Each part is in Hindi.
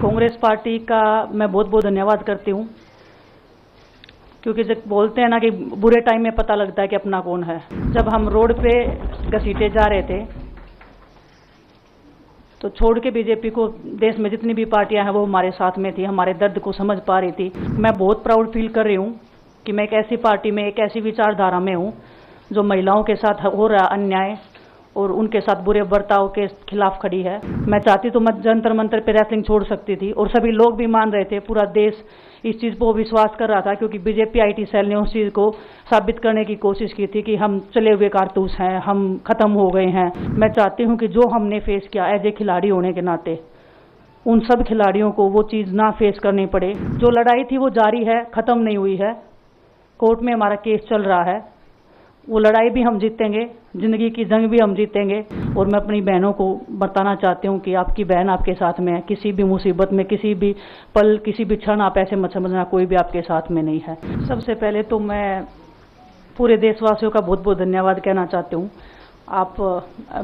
कांग्रेस पार्टी का मैं बहुत बहुत धन्यवाद करती हूँ, क्योंकि जब बोलते हैं ना कि बुरे टाइम में पता लगता है कि अपना कौन है। जब हम रोड पे घसीटे जा रहे थे तो छोड़ के बीजेपी को देश में जितनी भी पार्टियां हैं वो हमारे साथ में थी, हमारे दर्द को समझ पा रही थी। मैं बहुत प्राउड फील कर रही हूँ कि मैं एक ऐसी पार्टी में, एक ऐसी विचारधारा में हूँ जो महिलाओं के साथ हो रहा अन्याय और उनके साथ बुरे बर्ताव के खिलाफ खड़ी है। मैं चाहती तो मैं जंतर मंतर पे रेसलिंग छोड़ सकती थी और सभी लोग भी मान रहे थे, पूरा देश इस चीज़ को विश्वास कर रहा था, क्योंकि बीजेपी आईटी सेल ने उस चीज़ को साबित करने की कोशिश की थी कि हम चले हुए कारतूस हैं, हम ख़त्म हो गए हैं। मैं चाहती हूँ कि जो हमने फेस किया एज ए खिलाड़ी होने के नाते, उन सब खिलाड़ियों को वो चीज़ ना फेस करनी पड़े। जो लड़ाई थी वो जारी है, ख़त्म नहीं हुई है। कोर्ट में हमारा केस चल रहा है, वो लड़ाई भी हम जीतेंगे, ज़िंदगी की जंग भी हम जीतेंगे। और मैं अपनी बहनों को बताना चाहती हूँ कि आपकी बहन आपके साथ में है। किसी भी मुसीबत में, किसी भी पल, किसी भी क्षण आप ऐसे मत समझना कोई भी आपके साथ में नहीं है। सबसे पहले तो मैं पूरे देशवासियों का बहुत बहुत धन्यवाद कहना चाहती हूँ, आप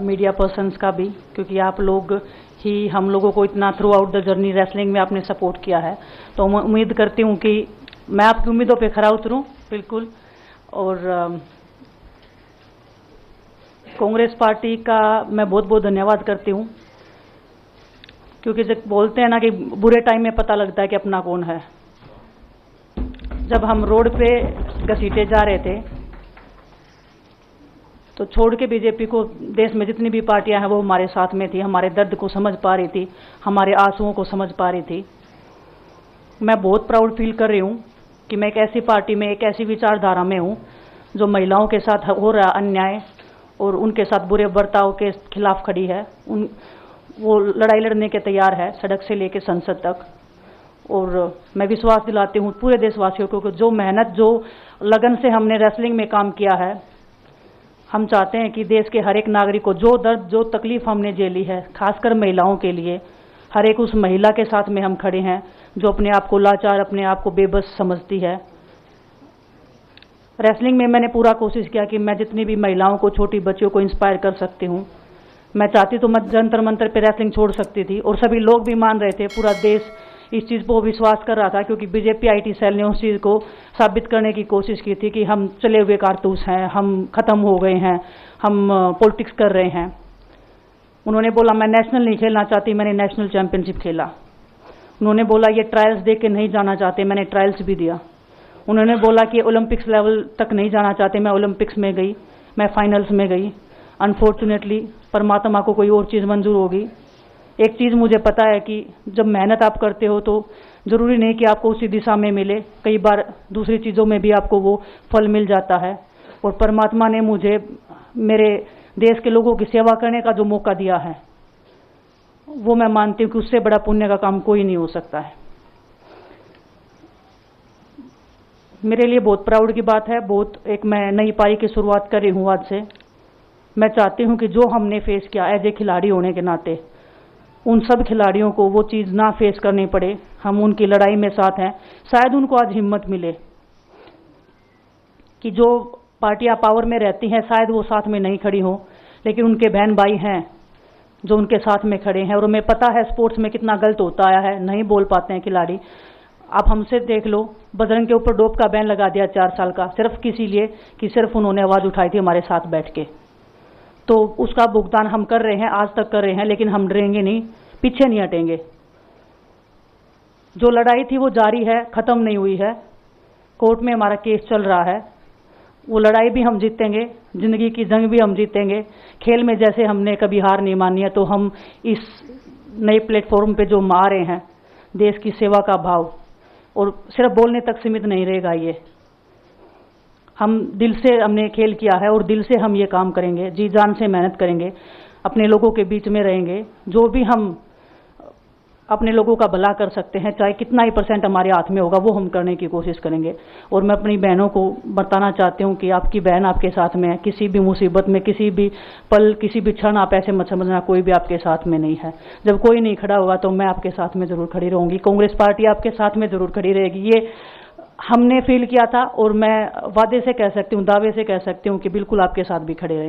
मीडिया पर्सन्स का भी, क्योंकि आप लोग ही हम लोगों को इतना through out the journey wrestling में आपने सपोर्ट किया है। तो मैं उम्मीद करती हूँ कि मैं आपकी उम्मीदों पर खरा उतरूँ बिल्कुल। और कांग्रेस पार्टी का मैं बहुत बहुत धन्यवाद करती हूँ, क्योंकि जब बोलते हैं ना कि बुरे टाइम में पता लगता है कि अपना कौन है। जब हम रोड पे घसीटे जा रहे थे तो छोड़ के बीजेपी को देश में जितनी भी पार्टियां हैं वो हमारे साथ में थी, हमारे दर्द को समझ पा रही थी, हमारे आंसुओं को समझ पा रही थी। मैं बहुत प्राउड फील कर रही हूँ कि मैं एक ऐसी पार्टी में, एक ऐसी विचारधारा में हूँ जो महिलाओं के साथ हो रहा अन्याय और उनके साथ बुरे बर्ताव के खिलाफ खड़ी है। वो लड़ाई लड़ने के तैयार है, सड़क से लेकर संसद तक। और मैं विश्वास दिलाती हूँ पूरे देशवासियों को कि जो मेहनत, जो लगन से हमने रेसलिंग में काम किया है, हम चाहते हैं कि देश के हर एक नागरिक को जो दर्द, जो तकलीफ हमने झेली है, खासकर महिलाओं के लिए, हर एक उस महिला के साथ में हम खड़े हैं जो अपने आप को लाचार, अपने आप को बेबस समझती है। रेसलिंग में मैंने पूरा कोशिश किया कि मैं जितनी भी महिलाओं को, छोटी बच्चियों को इंस्पायर कर सकती हूँ। मैं चाहती तो मैं जंतर मंतर पे रेसलिंग छोड़ सकती थी और सभी लोग भी मान रहे थे, पूरा देश इस चीज़ को विश्वास कर रहा था, क्योंकि बीजेपी आईटी सेल ने उस चीज़ को साबित करने की कोशिश की थी कि हम चले हुए कारतूस हैं, हम ख़त्म हो गए हैं, हम पॉलिटिक्स कर रहे हैं। उन्होंने बोला मैं नेशनल नहीं खेलना चाहती, मैंने नेशनल चैम्पियनशिप खेला। उन्होंने बोला ये ट्रायल्स दे के नहीं जाना चाहते, मैंने ट्रायल्स भी दिया। उन्होंने बोला कि ओलंपिक्स लेवल तक नहीं जाना चाहते, मैं ओलंपिक्स में गई, मैं फाइनल्स में गई। अनफॉर्चुनेटली परमात्मा को कोई और चीज़ मंजूर होगी। एक चीज़ मुझे पता है कि जब मेहनत आप करते हो तो ज़रूरी नहीं कि आपको उसी दिशा में मिले, कई बार दूसरी चीज़ों में भी आपको वो फल मिल जाता है। और परमात्मा ने मुझे मेरे देश के लोगों की सेवा करने का जो मौका दिया है, वो मैं मानती हूँ कि उससे बड़ा पुण्य का काम कोई नहीं हो सकता है। मेरे लिए बहुत प्राउड की बात है, बहुत एक मैं नई पारी की शुरुआत कर रही हूँ आज से। मैं चाहती हूँ कि जो हमने फेस किया एज ए खिलाड़ी होने के नाते, उन सब खिलाड़ियों को वो चीज़ ना फेस करनी पड़े। हम उनकी लड़ाई में साथ हैं। शायद उनको आज हिम्मत मिले कि जो पार्टियां पावर में रहती हैं शायद वो साथ में नहीं खड़ी हों, लेकिन उनके बहन भाई हैं जो उनके साथ में खड़े हैं। और हमें पता है स्पोर्ट्स में कितना गलत होता आया है, नहीं बोल पाते हैं खिलाड़ी। आप हमसे देख लो, बजरंग के ऊपर डोप का बैन लगा दिया 4 साल का, सिर्फ किसी लिए कि सिर्फ उन्होंने आवाज़ उठाई थी हमारे साथ बैठ के। तो उसका भुगतान हम कर रहे हैं, आज तक कर रहे हैं, लेकिन हम डरेंगे नहीं, पीछे नहीं हटेंगे। जो लड़ाई थी वो जारी है, ख़त्म नहीं हुई है। कोर्ट में हमारा केस चल रहा है, वो लड़ाई भी हम जीतेंगे, ज़िंदगी की जंग भी हम जीतेंगे। खेल में जैसे हमने कभी हार नहीं मानी है, तो हम इस नए प्लेटफॉर्म पे जो आ रहे हैं, देश की सेवा का भाव, और सिर्फ बोलने तक सीमित नहीं रहेगा। ये हम दिल से हमने खेल किया है और दिल से हम ये काम करेंगे, जी जान से मेहनत करेंगे, अपने लोगों के बीच में रहेंगे। जो भी हम अपने लोगों का भला कर सकते हैं, चाहे कितना ही % हमारे हाथ में होगा, वो हम करने की कोशिश करेंगे। और मैं अपनी बहनों को बताना चाहती हूँ कि आपकी बहन आपके साथ में है। किसी भी मुसीबत में, किसी भी पल, किसी भी क्षण आप ऐसे मत समझना कोई भी आपके साथ में नहीं है। जब कोई नहीं खड़ा होगा तो मैं आपके साथ में ज़रूर खड़ी रहूँगी, कांग्रेस पार्टी आपके साथ में ज़रूर खड़ी रहेगी। ये हमने फील किया था और मैं वादे से कह सकती हूँ, दावे से कह सकती हूँ कि बिल्कुल आपके साथ भी खड़े रहेंगे।